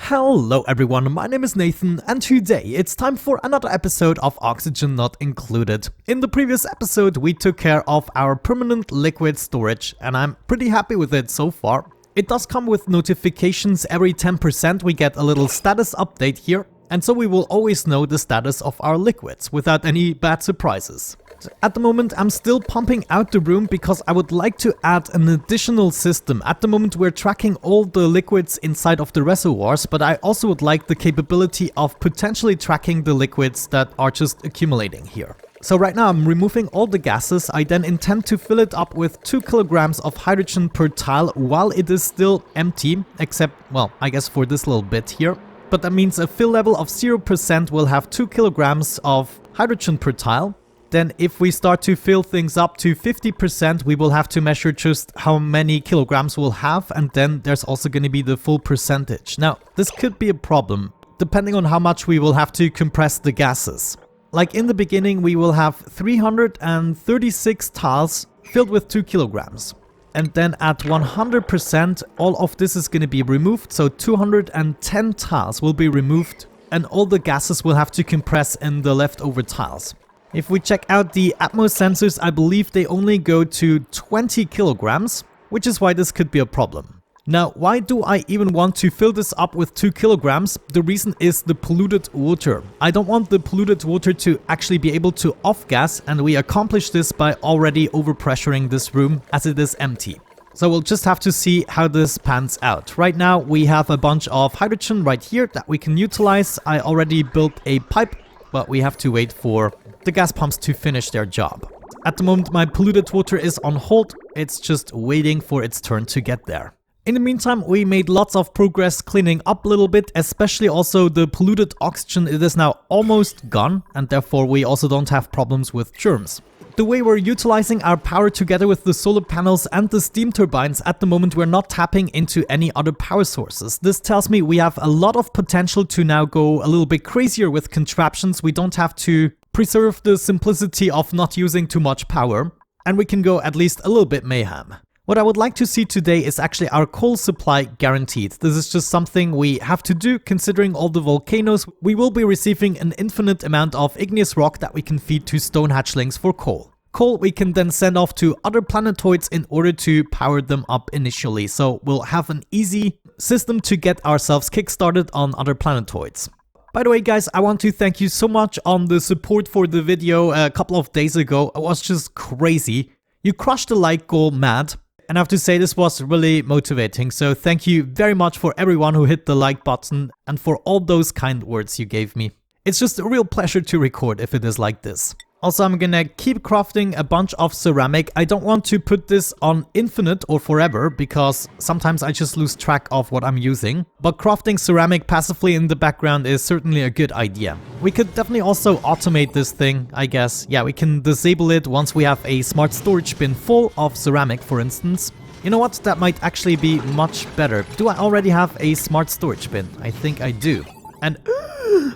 Hello everyone, my name is Nathan and today it's time for another episode of Oxygen Not Included. In the previous episode we took care of our permanent liquid storage and I'm pretty happy with it so far. It does come with notifications every 10%, we get a little status update here, and so we will always know the status of our liquids without any bad surprises. At the moment I'm still pumping out the room because I would like to add an additional system. At the moment we're tracking all the liquids inside of the reservoirs, but I also would like the capability of potentially tracking the liquids that are just accumulating here. So right now I'm removing all the gases. I then intend to fill it up with 2 kilograms of hydrogen per tile while it is still empty, except, well, I guess for this little bit here. But that means a fill level of 0% will have 2 kilograms of hydrogen per tile. Then if we start to fill things up to 50%, we will have to measure just how many kilograms we'll have, and then there's also going to be the full percentage. Now, this could be a problem, depending on how much we will have to compress the gases. Like in the beginning, we will have 336 tiles filled with 2 kilograms. And then at 100%, all of this is going to be removed, so 210 tiles will be removed, and all the gases will have to compress in the leftover tiles. If we check out the Atmos sensors, I believe they only go to 20 kilograms, which is why this could be a problem. Now, why do I even want to fill this up with 2 kilograms? The reason is the polluted water. I don't want the polluted water to actually be able to off-gas, and we accomplish this by already overpressuring this room as it is empty. So we'll just have to see how this pans out. Right now, we have a bunch of hydrogen right here that we can utilize. I already built a pipe, but we have to wait for the gas pumps to finish their job. At the moment my polluted water is on hold, it's just waiting for its turn to get there. In the meantime we made lots of progress cleaning up a little bit, especially also the polluted oxygen. It is now almost gone and therefore we also don't have problems with germs. The way we're utilizing our power together with the solar panels and the steam turbines, at the moment we're not tapping into any other power sources. This tells me we have a lot of potential to now go a little bit crazier with contraptions. We don't have to preserve the simplicity of not using too much power, and we can go at least a little bit mayhem. What I would like to see today is actually our coal supply guaranteed. This is just something we have to do considering all the volcanoes. We will be receiving an infinite amount of igneous rock that we can feed to stone hatchlings for coal. Coal we can then send off to other planetoids in order to power them up initially, so we'll have an easy system to get ourselves kickstarted on other planetoids. By the way guys, I want to thank you so much on the support for the video a couple of days ago. It was just crazy. You crushed the like goal mad. And I have to say this was really motivating, so thank you very much for everyone who hit the like button and for all those kind words you gave me. It's just a real pleasure to record if it is like this. Also, I'm gonna keep crafting a bunch of ceramic. I don't want to put this on infinite or forever because sometimes I just lose track of what I'm using. But crafting ceramic passively in the background is certainly a good idea. We could definitely also automate this thing, I guess. Yeah, we can disable it once we have a smart storage bin full of ceramic, for instance. You know what? That might actually be much better. Do I already have a smart storage bin? I think I do. And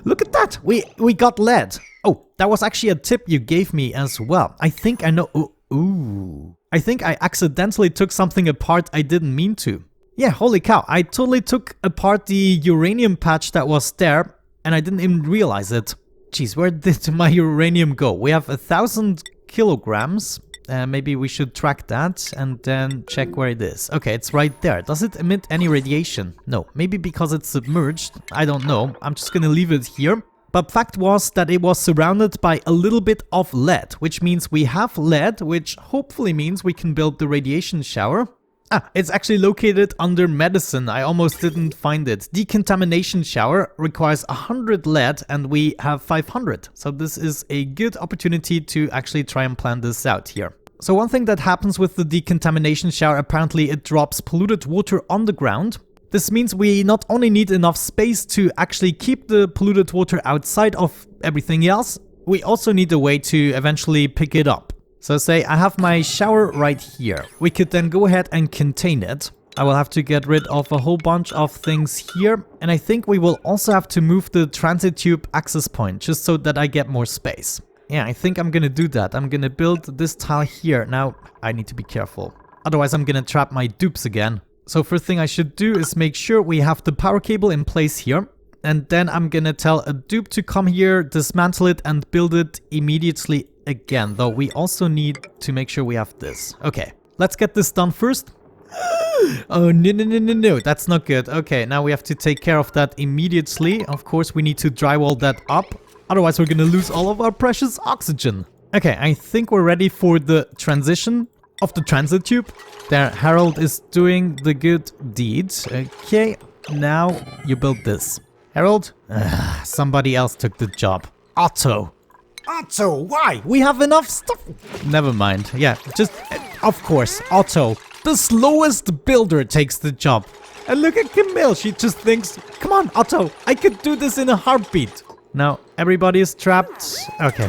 look at that! We got lead! Oh, that was actually a tip you gave me as well. I think I know... Ooh. I think I accidentally took something apart I didn't mean to. Yeah, holy cow. I totally took apart the uranium patch that was there and I didn't even realize it. Jeez, where did my uranium go? We have 1,000 kilograms. Maybe we should track that and then check where it is. Okay, it's right there. Does it emit any radiation? No, maybe because it's submerged. I don't know. I'm just gonna leave it here. But fact was that it was surrounded by a little bit of lead, which means we have lead, which hopefully means we can build the radiation shower. Ah, it's actually located under medicine. I almost didn't find it. Decontamination shower requires 100 lead and we have 500. So this is a good opportunity to actually try and plan this out here. So one thing that happens with the decontamination shower, apparently it drops polluted water on the ground. This means we not only need enough space to actually keep the polluted water outside of everything else, we also need a way to eventually pick it up. So say I have my shower right here. We could then go ahead and contain it. I will have to get rid of a whole bunch of things here. And I think we will also have to move the transit tube access point just so that I get more space. Yeah, I think I'm gonna do that. I'm gonna build this tile here. Now, I need to be careful. Otherwise, I'm gonna trap my dupes again. So first thing I should do is make sure we have the power cable in place here. And then I'm gonna tell a dupe to come here, dismantle it, and build it immediately again. Though we also need to make sure we have this. Okay, let's get this done first. Oh, no, that's not good. Okay, now we have to take care of that immediately. Of course, we need to drywall that up. Otherwise, we're gonna lose all of our precious oxygen. Okay, I think we're ready for the transition of the transit tube. There, Harold is doing the good deed. Okay, now you build this. Harold? Somebody else took the job. Otto. Otto, why? We have enough stuff. Never mind. Yeah, just, of course, Otto. The slowest builder takes the job. And look at Camille, she just thinks, come on, Otto, I could do this in a heartbeat. Now, everybody is trapped. Okay.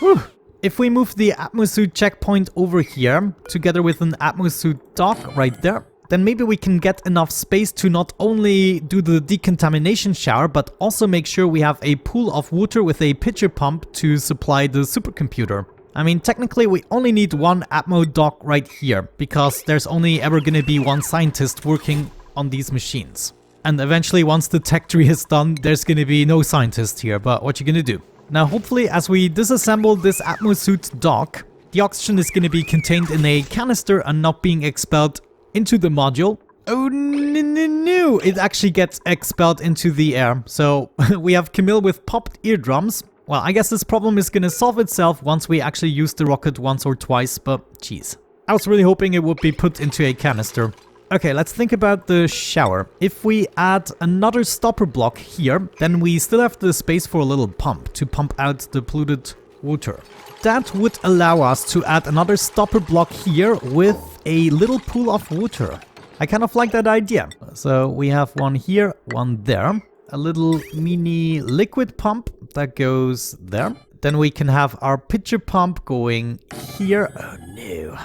Whew. If we move the atmosuit checkpoint over here, together with an atmosuit dock right there, then maybe we can get enough space to not only do the decontamination shower, but also make sure we have a pool of water with a pitcher pump to supply the supercomputer. I mean, technically we only need one Atmo dock right here, because there's only ever gonna be one scientist working on these machines. And eventually, once the tech tree is done, there's gonna be no scientist here, but what you gonna do? Now, hopefully, as we disassemble this atmosuit dock, the oxygen is gonna be contained in a canister and not being expelled into the module. Oh no, it actually gets expelled into the air. So we have Camille with popped eardrums. Well, I guess this problem is gonna solve itself once we actually use the rocket once or twice, but jeez. I was really hoping it would be put into a canister. Okay, let's think about the shower. If we add another stopper block here, then we still have the space for a little pump to pump out the polluted water. That would allow us to add another stopper block here with a little pool of water. I kind of like that idea. So we have one here, one there. A little mini liquid pump that goes there. Then we can have our pitcher pump going here. Oh no,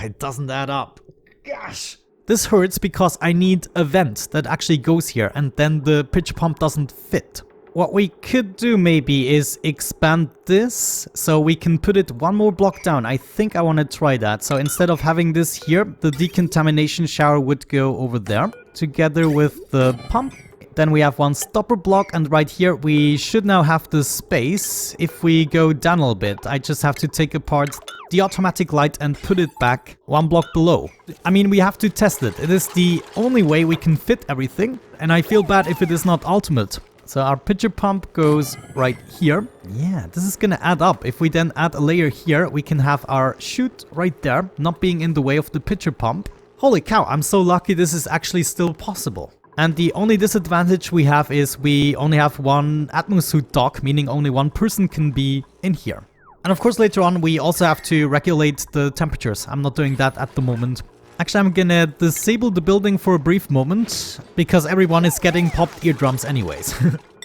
it doesn't add up. Gosh. This hurts because I need a vent that actually goes here and then the pitcher pump doesn't fit. What we could do maybe is expand this so we can put it one more block down. I think I want to try that. So instead of having this here, the decontamination shower would go over there together with the pump. Then we have one stopper block, and right here we should now have the space. If we go down a little bit, I just have to take apart the automatic light and put it back one block below. I mean, we have to test it. It is the only way we can fit everything, and I feel bad if it is not ultimate. So our pitcher pump goes right here. Yeah, this is gonna add up. If we then add a layer here, we can have our chute right there, not being in the way of the pitcher pump. Holy cow, I'm so lucky this is actually still possible. And the only disadvantage we have is we only have one atmosuit dock, meaning only one person can be in here. And of course later on we also have to regulate the temperatures. I'm not doing that at the moment. Actually, I'm gonna disable the building for a brief moment, because everyone is getting popped eardrums anyways.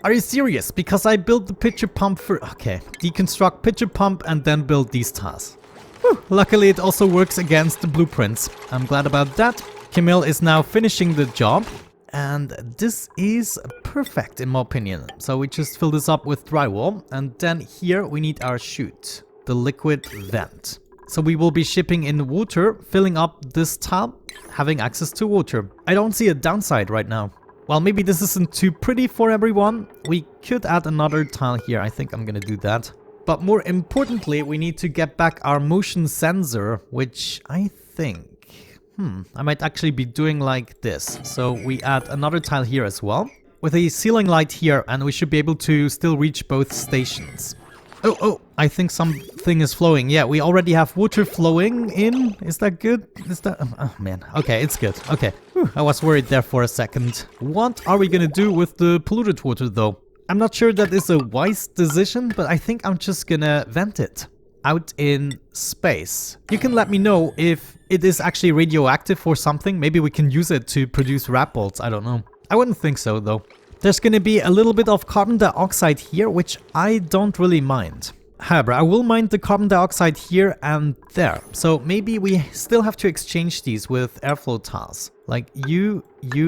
Are you serious? Because I built the pitcher pump for... Okay, deconstruct pitcher pump and then build these tiles. Whew. Luckily it also works against the blueprints. I'm glad about that. Camille is now finishing the job. And this is perfect in my opinion. So we just fill this up with drywall, and then here we need our chute, the liquid vent. So we will be shipping in water, filling up this tub, having access to water. I don't see a downside right now. Well, maybe this isn't too pretty for everyone. We could add another tile here. I think I'm gonna do that. But more importantly, we need to get back our motion sensor, which I think... I might actually be doing like this. So we add another tile here as well, with a ceiling light here, and we should be able to still reach both stations. Oh, I think something is flowing. Yeah, we already have water flowing in. Is that good? Is that... Oh, man. Okay, it's good. Okay. Whew, I was worried there for a second. What are we gonna do with the polluted water, though? I'm not sure that is a wise decision, but I think I'm just gonna vent it out in space. You can let me know if it is actually radioactive or something. Maybe we can use it to produce rat bolts. I don't know. I wouldn't think so, though. There's gonna be a little bit of carbon dioxide here, which I don't really mind. However, I will mind the carbon dioxide here and there. So maybe we still have to exchange these with airflow tiles. Like you,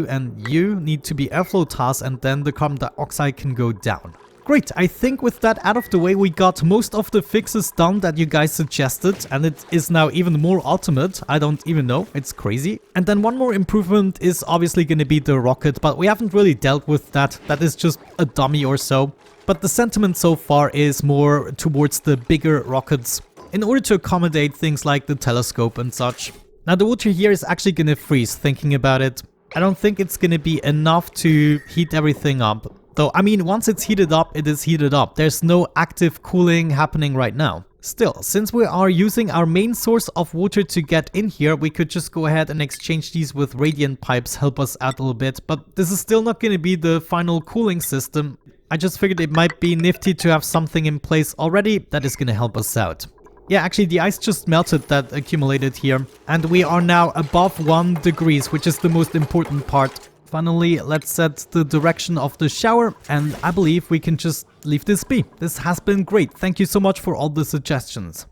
and you need to be airflow tiles, and then the carbon dioxide can go down. Great, I think with that out of the way, we got most of the fixes done that you guys suggested, and it is now even more ultimate. I don't even know, it's crazy. And then one more improvement is obviously going to be the rocket, but we haven't really dealt with that. That is just a dummy or so. But the sentiment so far is more towards the bigger rockets, in order to accommodate things like the telescope and such. Now the water here is actually going to freeze, thinking about it. I don't think it's going to be enough to heat everything up. Though, I mean, once it's heated up, it is heated up. There's no active cooling happening right now. Still, since we are using our main source of water to get in here, we could just go ahead and exchange these with radiant pipes, help us out a little bit. But this is still not going to be the final cooling system. I just figured it might be nifty to have something in place already that is going to help us out. Yeah, actually the ice just melted that accumulated here. And we are now above 1 degrees, which is the most important part. Finally, let's set the direction of the shower, and I believe we can just leave this be. This has been great. Thank you so much for all the suggestions.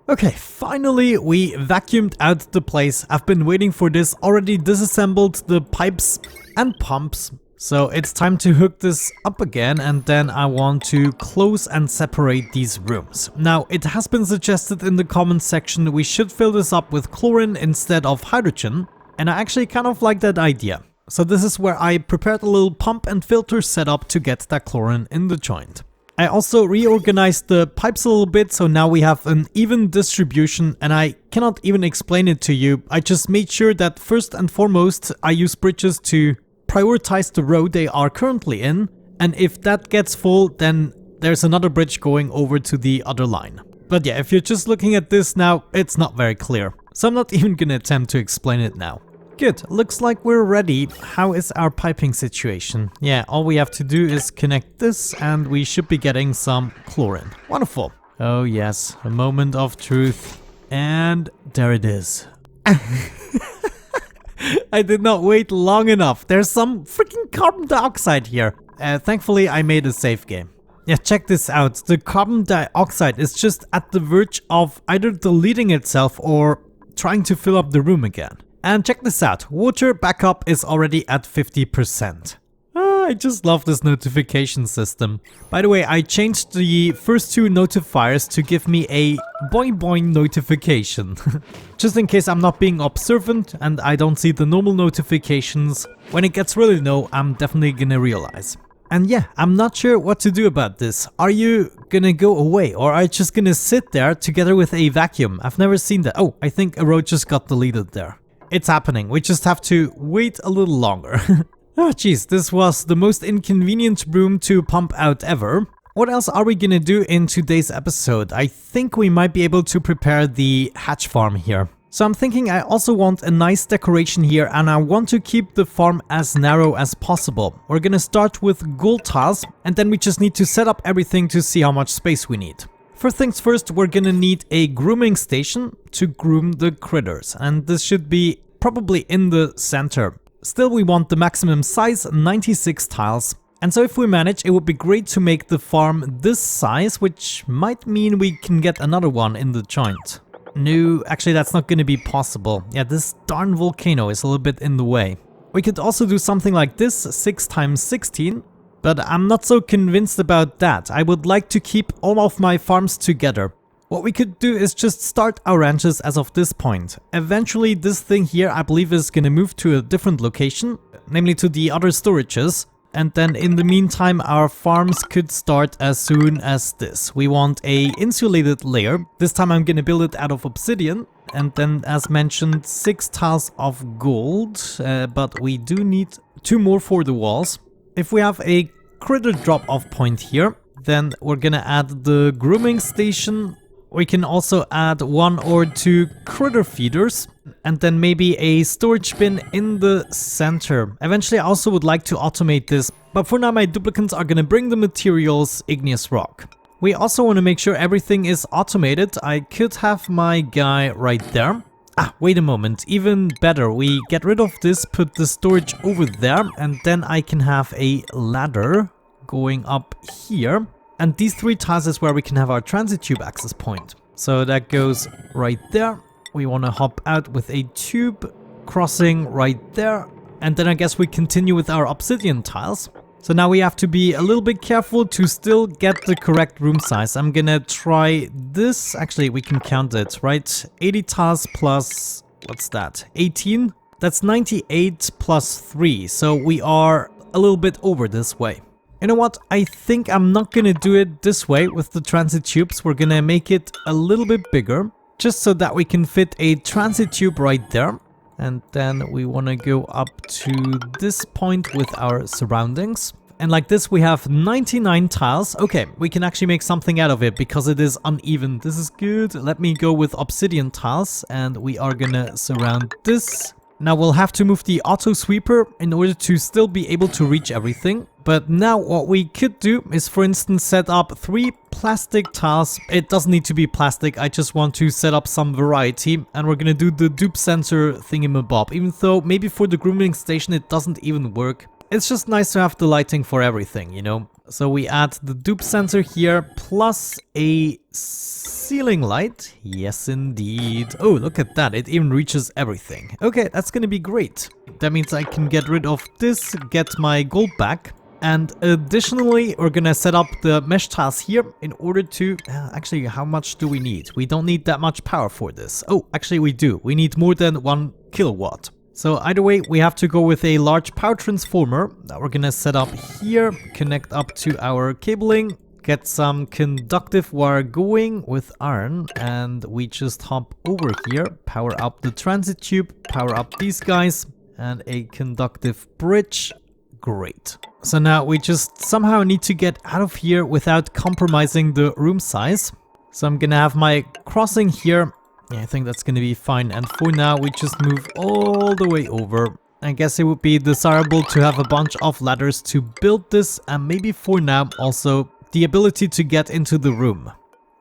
Okay, finally we vacuumed out the place. I've been waiting for this, already disassembled the pipes and pumps. So it's time to hook this up again, and then I want to close and separate these rooms. Now, it has been suggested in the comments section we should fill this up with chlorine instead of hydrogen, and I actually kind of like that idea. So this is where I prepared a little pump and filter setup to get that chlorine in the joint. I also reorganized the pipes a little bit, so now we have an even distribution, and I cannot even explain it to you. I just made sure that first and foremost I use bridges to prioritize the row they are currently in, and if that gets full, then there's another bridge going over to the other line. But yeah, if you're just looking at this now, it's not very clear, so I'm not even gonna attempt to explain it now. Good, looks like we're ready. How is our piping situation? Yeah, all we have to do is connect this and we should be getting some chlorine. Wonderful. Oh yes, a moment of truth. And there it is. I did not wait long enough. There's some freaking carbon dioxide here. Thankfully, I made a safe game. Yeah, check this out. The carbon dioxide is just at the verge of either deleting itself or trying to fill up the room again. And check this out, water backup is already at 50%. I just love this notification system. By the way, I changed the first 2 notifiers to give me a boing boing notification. Just in case I'm not being observant and I don't see the normal notifications. When it gets really low, I'm definitely gonna realize. And yeah, I'm not sure what to do about this. Are you gonna go away, or are you just gonna sit there together with a vacuum? I've never seen that. Oh, I think a row just got deleted there. It's happening, we just have to wait a little longer. Oh jeez, this was the most inconvenient room to pump out ever. What else are we gonna do in today's episode? I think we might be able to prepare the hatch farm here. So I'm thinking I also want a nice decoration here, and I want to keep the farm as narrow as possible. We're gonna start with gold tiles, and then we just need to set up everything to see how much space we need. First things first, we're gonna need a grooming station to groom the critters, and this should be probably in the center. Still, we want the maximum size, 96 tiles. And so if we manage, it would be great to make the farm this size, which might mean we can get another one in the joint. No, actually that's not gonna be possible. Yeah, this darn volcano is a little bit in the way. We could also do something like this, 6 times 16. But I'm not so convinced about that. I would like to keep all of my farms together. What we could do is just start our ranches as of this point. Eventually this thing here I believe is gonna move to a different location, namely to the other storages. And then in the meantime our farms could start as soon as this. We want a insulated layer. This time I'm gonna build it out of obsidian. And then as mentioned 6 tiles of gold, but we do need 2 more for the walls. If we have a critter drop-off point here, then we're gonna add the grooming station. We can also add 1 or 2 critter feeders, and then maybe a storage bin in the center. Eventually I also would like to automate this, but for now my duplicants are gonna bring the materials igneous rock. We also want to make sure everything is automated. I could have my guy right there. Ah, wait a moment, even better, we get rid of this, put the storage over there, and then I can have a ladder going up here. And these 3 tiles is where we can have our transit tube access point. So that goes right there. We want to hop out with a tube crossing right there. And then I guess we continue with our obsidian tiles. So now we have to be a little bit careful to still get the correct room size. I'm gonna try this. Actually, we can count it, right? 80 tiles plus, what's that? 18? That's 98 plus 3. So we are a little bit over this way. You know what? I think I'm not gonna do it this way with the transit tubes. We're gonna make it a little bit bigger, just so that we can fit a transit tube right there. And then we want to go up to this point with our surroundings. And like this, we have 99 tiles. Okay, we can actually make something out of it because it is uneven. This is good. Let me go with obsidian tiles and we are gonna surround this. Now we'll have to move the auto sweeper in order to still be able to reach everything. But now what we could do is, for instance, set up 3 plastic tiles. It doesn't need to be plastic, I just want to set up some variety. And we're gonna do the dupe sensor thingamabob, even though maybe for the grooming station it doesn't even work. It's just nice to have the lighting for everything, you know? So we add the dupe sensor here, plus a ceiling light. Yes, indeed. Oh, look at that. It even reaches everything. Okay, that's gonna be great. That means I can get rid of this, get my gold back. And additionally, we're gonna set up the mesh tiles here in order to... actually, how much do we need? We don't need that much power for this. Oh, actually we do. We need more than 1 kilowatt. So either way, we have to go with a large power transformer that we're gonna set up here, connect up to our cabling, get some conductive wire going with iron, and we just hop over here, power up the transit tube, power up these guys, and a conductive bridge. Great. So now we just somehow need to get out of here without compromising the room size. So I'm gonna have my crossing here. Yeah, I think that's gonna be fine. And for now, we just move all the way over. I guess it would be desirable to have a bunch of ladders to build this, and maybe for now also the ability to get into the room.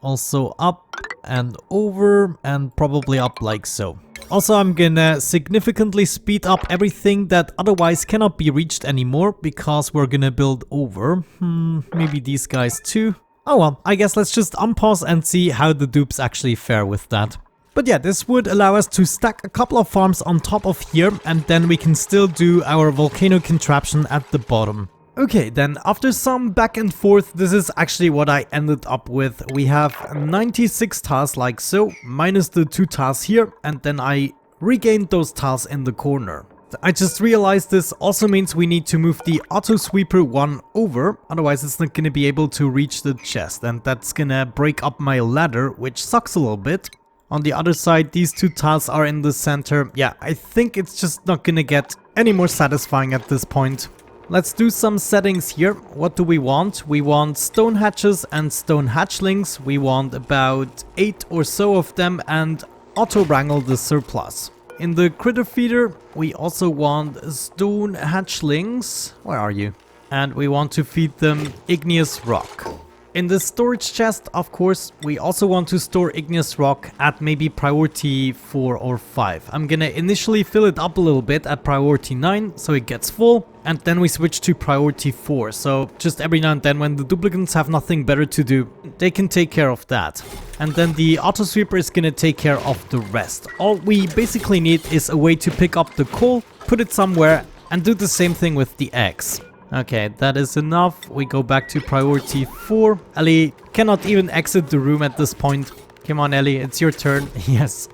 Also up and over and probably up like so. Also, I'm gonna significantly speed up everything that otherwise cannot be reached anymore because we're gonna build over. Maybe these guys too. Oh well, I guess let's just unpause and see how the dupes actually fare with that. But yeah, this would allow us to stack a couple of farms on top of here, and then we can still do our volcano contraption at the bottom. Okay, then after some back and forth, this is actually what I ended up with. We have 96 tiles like so, minus the 2 tiles here, and then I regained those tiles in the corner. I just realized this also means we need to move the auto sweeper 1 over, otherwise it's not gonna be able to reach the chest, and that's gonna break up my ladder, which sucks a little bit. On the other side, these 2 tiles are in the center. Yeah, I think it's just not gonna get any more satisfying at this point. Let's do some settings here. What do we want? We want stone hatches and stone hatchlings. We want about 8 or so of them and auto-wrangle the surplus. In the critter feeder, we also want stone hatchlings. Where are you? And we want to feed them igneous rock. In the storage chest, of course, we also want to store igneous rock at maybe priority 4 or 5. I'm gonna initially fill it up a little bit at priority 9, so it gets full, and then we switch to priority 4. So just every now and then when the duplicants have nothing better to do, they can take care of that. And then the auto sweeper is gonna take care of the rest. All we basically need is a way to pick up the coal, put it somewhere, and do the same thing with the eggs. Okay, that is enough. We go back to priority 4. Ellie cannot even exit the room at this point. Come on, Ellie, it's your turn. Yes,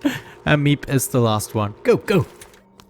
and Meep is the last one. Go, go!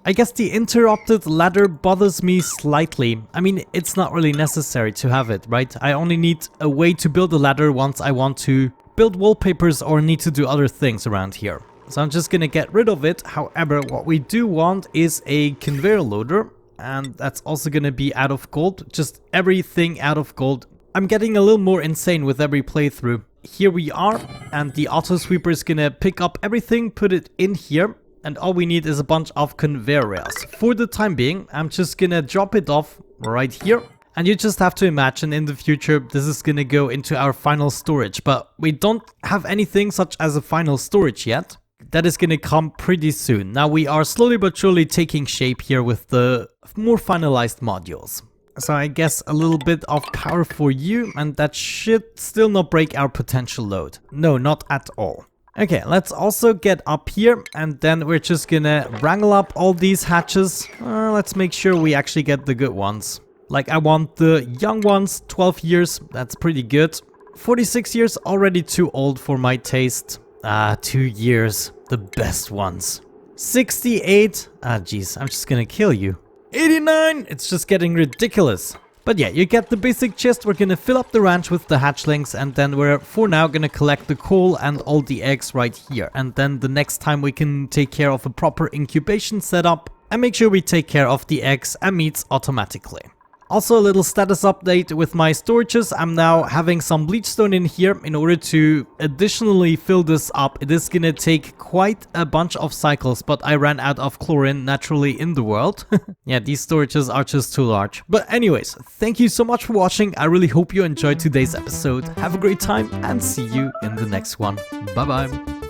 I guess the interrupted ladder bothers me slightly. I mean, it's not really necessary to have it, right? I only need a way to build a ladder once I want to build wallpapers or need to do other things around here. So I'm just gonna get rid of it. However, what we do want is a conveyor loader. And that's also gonna be out of gold, just everything out of gold. I'm getting a little more insane with every playthrough. Here we are, and the auto sweeper is gonna pick up everything, put it in here, and all we need is a bunch of conveyor rails. For the time being, I'm just gonna drop it off right here. And you just have to imagine in the future this is gonna go into our final storage, but we don't have anything such as a final storage yet. That is gonna come pretty soon. Now we are slowly but surely taking shape here with the more finalized modules. So I guess a little bit of power for you, and that should still not break our potential load. No, not at all. Okay, let's also get up here, and then we're just gonna wrangle up all these hatches. Let's make sure we actually get the good ones. Like I want the young ones, 12 years, that's pretty good. 46 years, already too old for my taste. 2 years, the best ones. 68, geez, I'm just gonna kill you. 89, it's just getting ridiculous. But yeah, you get the basic gist. We're gonna fill up the ranch with the hatchlings, and then we're for now gonna collect the coal and all the eggs right here. And then the next time we can take care of a proper incubation setup and make sure we take care of the eggs and meats automatically. Also a little status update with my storages. I'm now having some bleachstone in here in order to additionally fill this up. It is gonna take quite a bunch of cycles, but I ran out of chlorine naturally in the world. Yeah, these storages are just too large. But anyways, thank you so much for watching. I really hope you enjoyed today's episode. Have a great time and see you in the next one. Bye bye.